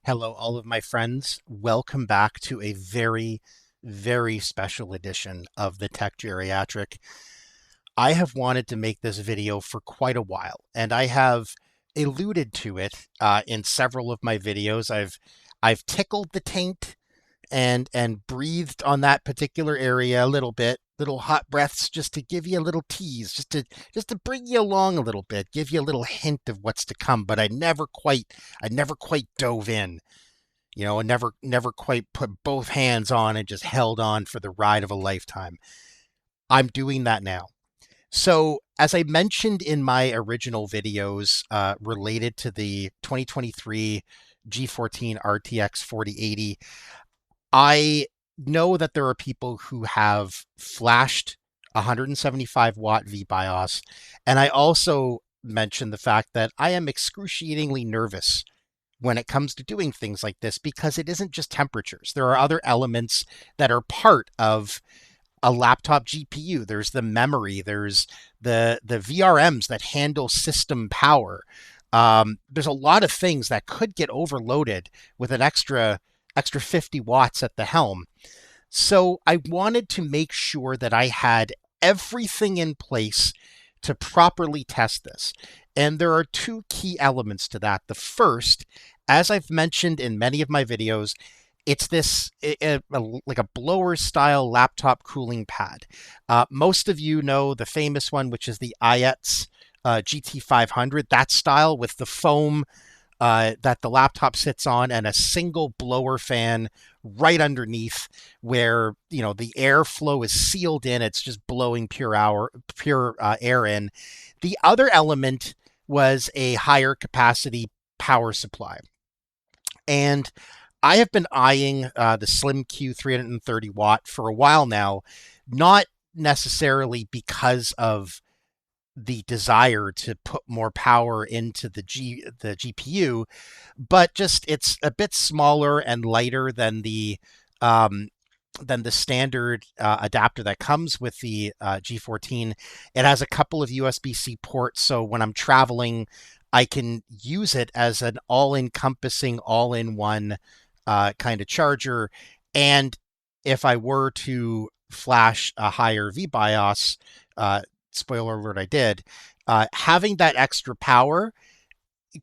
Hello, all of my friends. Welcome back to a very, very special edition of the Tech Geriatric. I have wanted to make this video for quite a while, and I have alluded to it in several of my videos. I've tickled the taint and breathed on that particular area a little bit, little hot breaths just to give you a little tease, just to bring you along a little bit, give you a little hint of what's to come. But I never quite dove in. And never quite put both hands on and just held on for the ride of a lifetime. I'm doing that now. So, as I mentioned in my original videos related to the 2023 G14 RTX 4080, I know that there are people who have flashed 175 watt vBios, and I also mentioned the fact that I am excruciatingly nervous when it comes to doing things like this because it isn't just temperatures. There are other elements that are part of a laptop GPU. There's the memory, there's the VRMs that handle system power. There's a lot of things that could get overloaded with an extra 50 watts at the helm. So I wanted to make sure that I had everything in place to properly test this. And there are two key elements to that. The first, as I've mentioned in many of my videos, it's this like a blower style laptop cooling pad. Most of you know the famous one, which is the IETS GT500, that style with the foam that the laptop sits on and a single blower fan right underneath where, the airflow is sealed in. It's just blowing pure air in. The other element was a higher capacity power supply. And I have been eyeing the SlimQ 330 watt for a while now, not necessarily because of the desire to put more power into the GPU, but just it's a bit smaller and lighter than the standard adapter that comes with the G14. It has a couple of USB-C ports, so when I'm traveling, I can use it as an all-encompassing, all-in-one kind of charger. And if I were to flash a higher vBios, spoiler alert, I did, having that extra power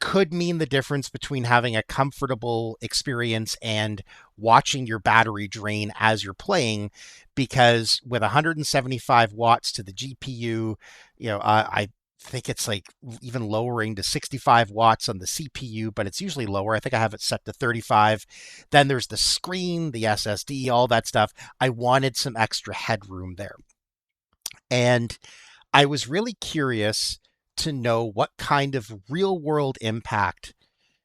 could mean the difference between having a comfortable experience and watching your battery drain as you're playing, because with 175 watts to the GPU, I think it's like even lowering to 65 watts on the CPU, but it's usually lower. I think I have it set to 35. Then there's the screen, the SSD, all that stuff. I wanted some extra headroom there. And I was really curious to know what kind of real world impact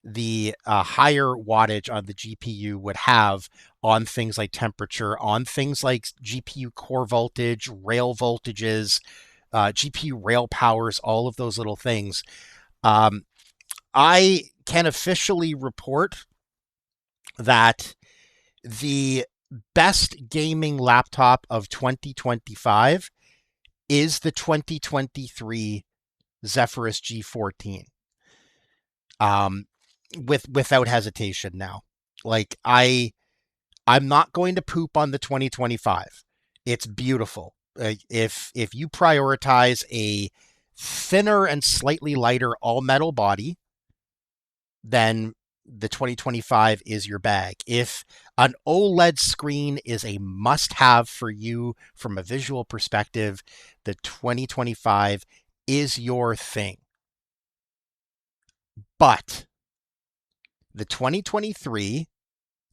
the higher wattage on the GPU would have on things like temperature, on things like GPU core voltage, rail voltages, GPU rail powers, all of those little things. I can officially report that the best gaming laptop of 2025 is the 2023 Zephyrus G14. Without hesitation now. Like I'm not going to poop on the 2025. It's beautiful. If you prioritize a thinner and slightly lighter all metal body, then the 2025 is your bag. If an OLED screen is a must-have for you from a visual perspective, the 2025 is your thing. But the 2023,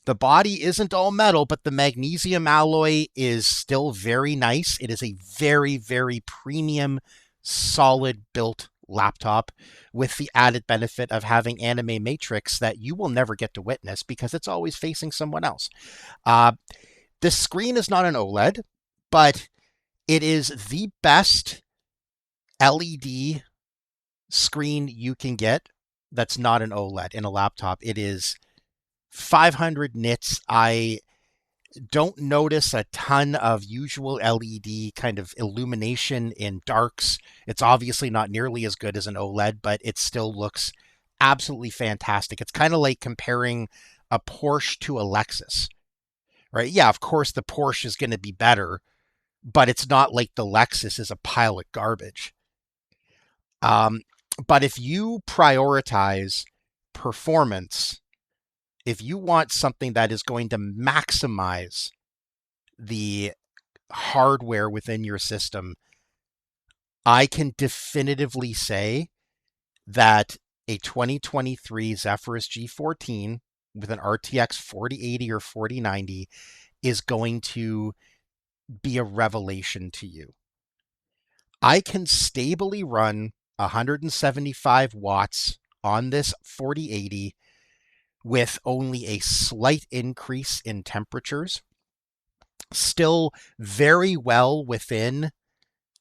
the body isn't all metal, but the magnesium alloy is still very nice. It is a very, very premium, solid built laptop with the added benefit of having anime matrix that you will never get to witness because it's always facing someone else. The screen is not an OLED, but it is the best LED screen you can get that's not an OLED in a laptop. It is 500 nits. I don't notice a ton of usual LED kind of illumination in darks. It's obviously not nearly as good as an OLED, but it still looks absolutely fantastic. It's kind of like comparing a Porsche to a Lexus, right? Yeah, of course the Porsche is going to be better, but it's not like the Lexus is a pile of garbage. But if you prioritize performance, if you want something that is going to maximize the hardware within your system, I can definitively say that a 2023 Zephyrus G14 with an RTX 4080 or 4090 is going to be a revelation to you. I can stably run 175 watts on this 4080 with only a slight increase in temperatures, still very well within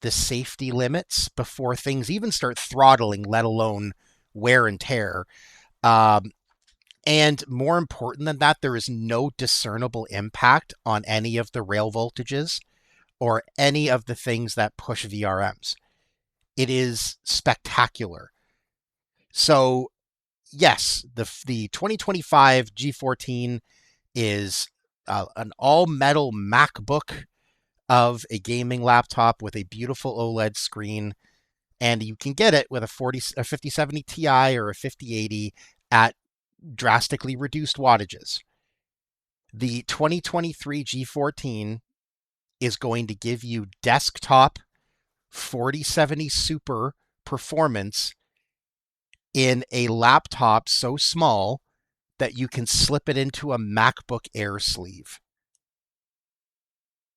the safety limits before things even start throttling, let alone wear and tear. And more important than that, there is no discernible impact on any of the rail voltages or any of the things that push VRMs. It is spectacular. So yes, the 2025 G14 is an all-metal MacBook of a gaming laptop with a beautiful OLED screen, and you can get it with a 5070 Ti or a 5080 at drastically reduced wattages. The 2023 G14 is going to give you desktop 4070 Super performance in a laptop so small that you can slip it into a MacBook Air sleeve.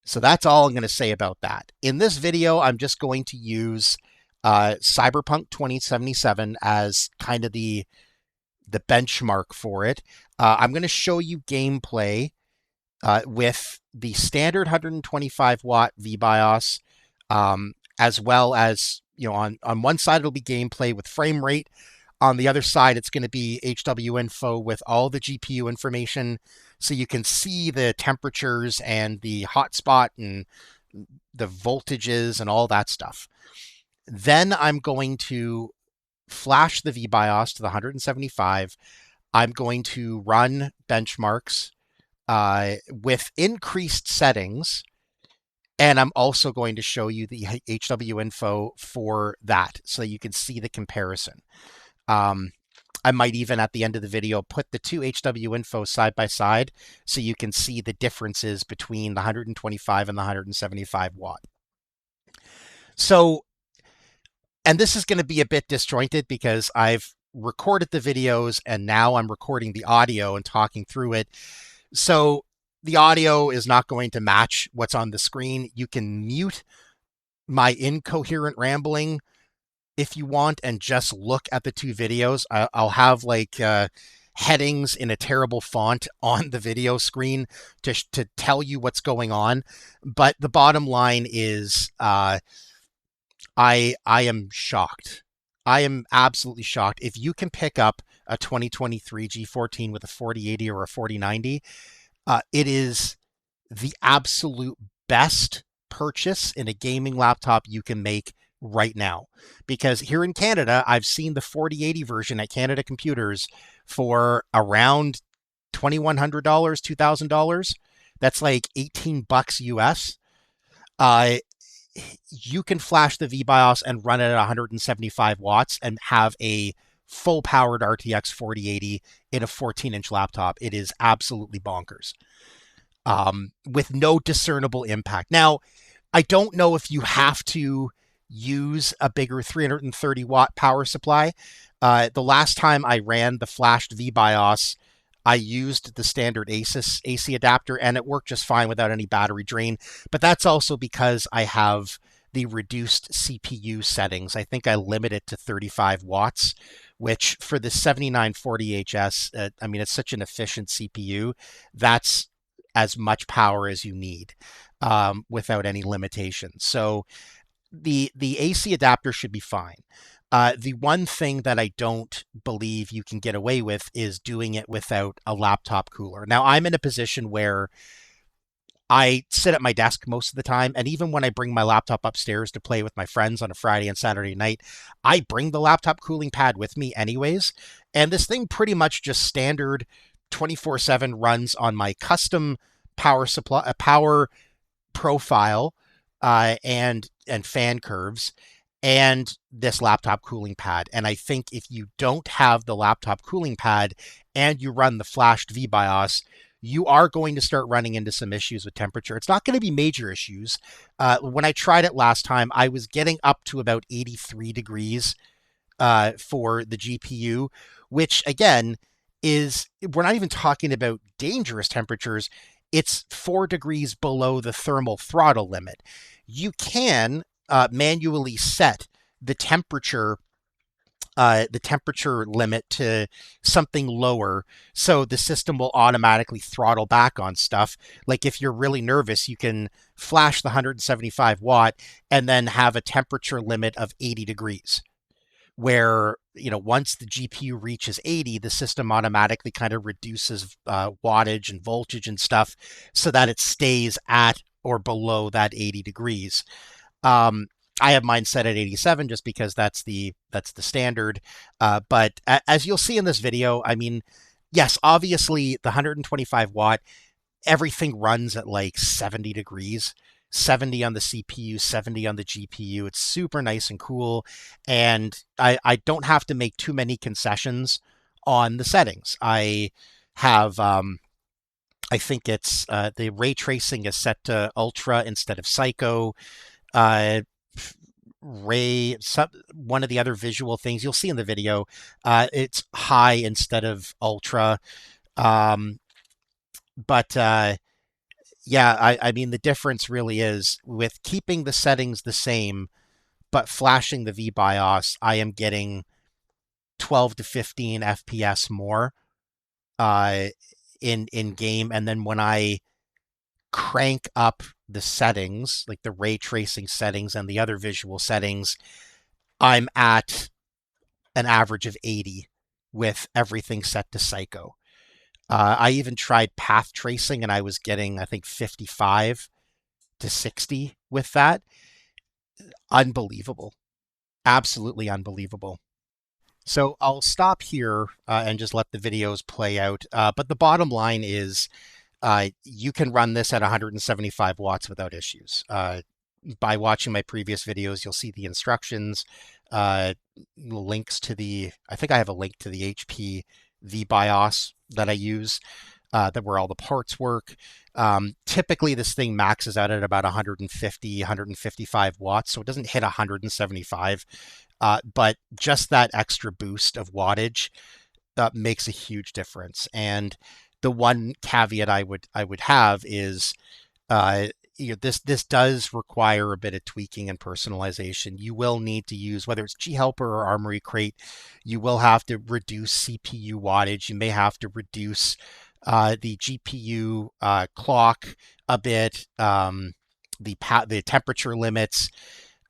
So that's all I'm going to say about that. In this video, I'm just going to use Cyberpunk 2077 as kind of the benchmark for it. I'm going to show you gameplay with the standard 125 watt vBios, as well as, you know, on one side it'll be gameplay with frame rate. On the other side, it's going to be HWInfo with all the GPU information, so you can see the temperatures and the hotspot and the voltages and all that stuff. Then I'm going to flash the vBios to the 175. I'm going to run benchmarks with increased settings, and I'm also going to show you the HWInfo for that, so you can see the comparison. I might even at the end of the video put the two HWInfo side by side so you can see the differences between the 125 and the 175 watt. So, and this is going to be a bit disjointed because I've recorded the videos and now I'm recording the audio and talking through it. So the audio is not going to match what's on the screen. You can mute my incoherent rambling if you want and just look at the two videos. I'll have like headings in a terrible font on the video screen to tell you what's going on. But the bottom line is I am shocked. I am absolutely shocked. If you can pick up a 2023 G14 with a 4080 or a 4090, it is the absolute best purchase in a gaming laptop you can make right now. Because here in Canada, I've seen the 4080 version at Canada Computers for around $2,100, $2,000. That's like 18 bucks US. You can flash the vBios and run it at 175 watts and have a full powered RTX 4080 in a 14-inch laptop. It is absolutely bonkers, with no discernible impact. Now, I don't know if you have to use a bigger 330 watt power supply. The last time I ran the flashed vBios, I used the standard AC adapter and it worked just fine without any battery drain. But that's also because I have the reduced CPU settings. I think I limit it to 35 watts, which for the 7940HS, I mean, it's such an efficient CPU. That's as much power as you need without any limitations. So the AC adapter should be fine. The one thing that I don't believe you can get away with is doing it without a laptop cooler. Now, I'm in a position where I sit at my desk most of the time, and even when I bring my laptop upstairs to play with my friends on a Friday and Saturday night, I bring the laptop cooling pad with me anyways, and this thing pretty much just standard 24/7 runs on my custom power supply, power profile, and fan curves, and this laptop cooling pad. And I think if you don't have the laptop cooling pad and you run the flashed vBios, you are going to start running into some issues with temperature. It's not going to be major issues. When I tried it last time, I was getting up to about 83 degrees for the GPU, which again is, we're not even talking about dangerous temperatures. It's 4 degrees below the thermal throttle limit. You can manually set the temperature limit to something lower, so the system will automatically throttle back on stuff. Like if you're really nervous, you can flash the 175 watt and then have a temperature limit of 80 degrees, where, you know, once the GPU reaches 80, the system automatically kind of reduces wattage and voltage and stuff so that it stays at or below that 80 degrees. I have mine set at 87 just because that's the standard. But as you'll see in this video, I mean, yes, obviously the 125 watt, everything runs at like 70 degrees. 70 on the CPU, 70 on the GPU. It's super nice and cool. And I don't have to make too many concessions on the settings. I have, I think it's the ray tracing is set to ultra instead of psycho. One of the other visual things you'll see in the video, it's high instead of ultra. Yeah, I mean, the difference really is with keeping the settings the same, but flashing the vBios, I am getting 12 to 15 FPS more in game. And then when I crank up the settings, like the ray tracing settings and the other visual settings, I'm at an average of 80 with everything set to psycho. I even tried path tracing and I was getting, I think, 55 to 60 with that. Unbelievable. Absolutely unbelievable. So I'll stop here and just let the videos play out. But the bottom line is you can run this at 175 watts without issues. By watching my previous videos, you'll see the instructions, links to the, I think I have a link to the HP vBios that I use, that where all the parts work. Typically this thing maxes out at about 150, 155 watts, so it doesn't hit 175, but just that extra boost of wattage makes a huge difference. And the one caveat I would have is, this does require a bit of tweaking and personalization. You will need to use, whether it's ghelper or Armory Crate, you will have to reduce CPU wattage. You may have to reduce the GPU clock a bit, the temperature limits.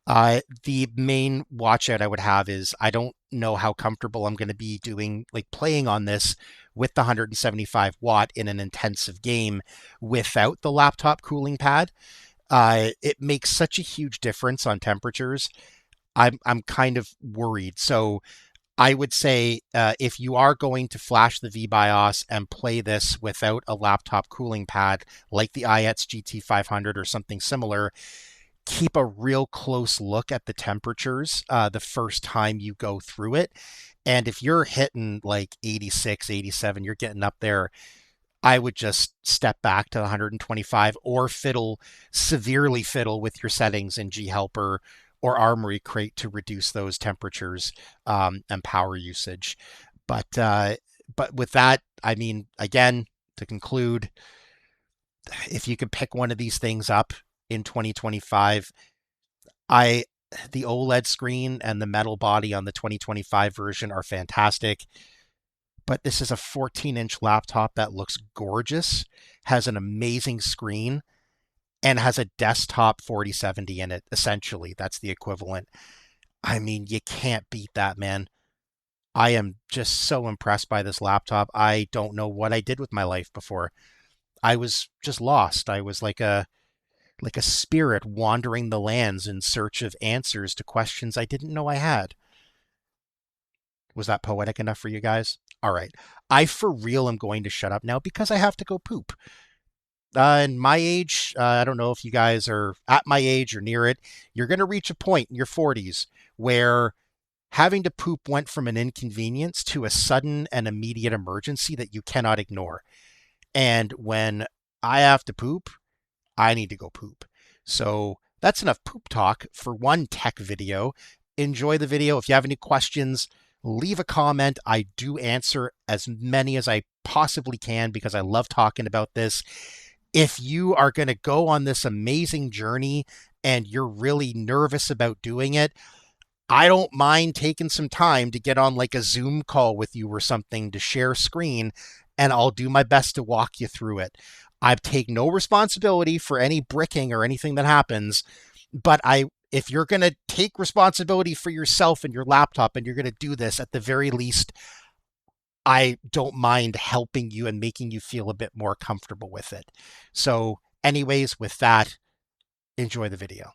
The main watch out I would have is I don't know how comfortable I'm going to be doing, like playing on this with the 175 watt in an intensive game without the laptop cooling pad. It makes such a huge difference on temperatures. I'm kind of worried. So I would say if you are going to flash the vBios and play this without a laptop cooling pad like the IETS GT500 or something similar, keep a real close look at the temperatures the first time you go through it. And if you're hitting like 86, 87, you're getting up there, I would just step back to 125 or severely fiddle with your settings in ghelper or Armory Crate to reduce those temperatures and power usage. But with that, I mean, again, to conclude, if you could pick one of these things up in 2025, the OLED screen and the metal body on the 2025 version are fantastic. But this is a 14-inch laptop that looks gorgeous, has an amazing screen, and has a desktop 4070 in it, essentially. That's the equivalent. I mean, you can't beat that, man. I am just so impressed by this laptop. I don't know what I did with my life before. I was just lost. I was like a spirit wandering the lands in search of answers to questions I didn't know I had. Was that poetic enough for you guys? All right. I for real am going to shut up now because I have to go poop. In my age, I don't know if you guys are at my age or near it, you're going to reach a point in your 40s where having to poop went from an inconvenience to a sudden and immediate emergency that you cannot ignore. And when I have to poop, I need to go poop. So that's enough poop talk for one tech video. Enjoy the video. If you have any questions, leave a comment. I do answer as many as I possibly can because I love talking about this. If you are going to go on this amazing journey and you're really nervous about doing it, I don't mind taking some time to get on like a Zoom call with you or something to share screen, and I'll do my best to walk you through it. I take no responsibility for any bricking or anything that happens, but if you're going to take responsibility for yourself and your laptop and you're going to do this, at the very least, I don't mind helping you and making you feel a bit more comfortable with it. So anyways, with that, enjoy the video.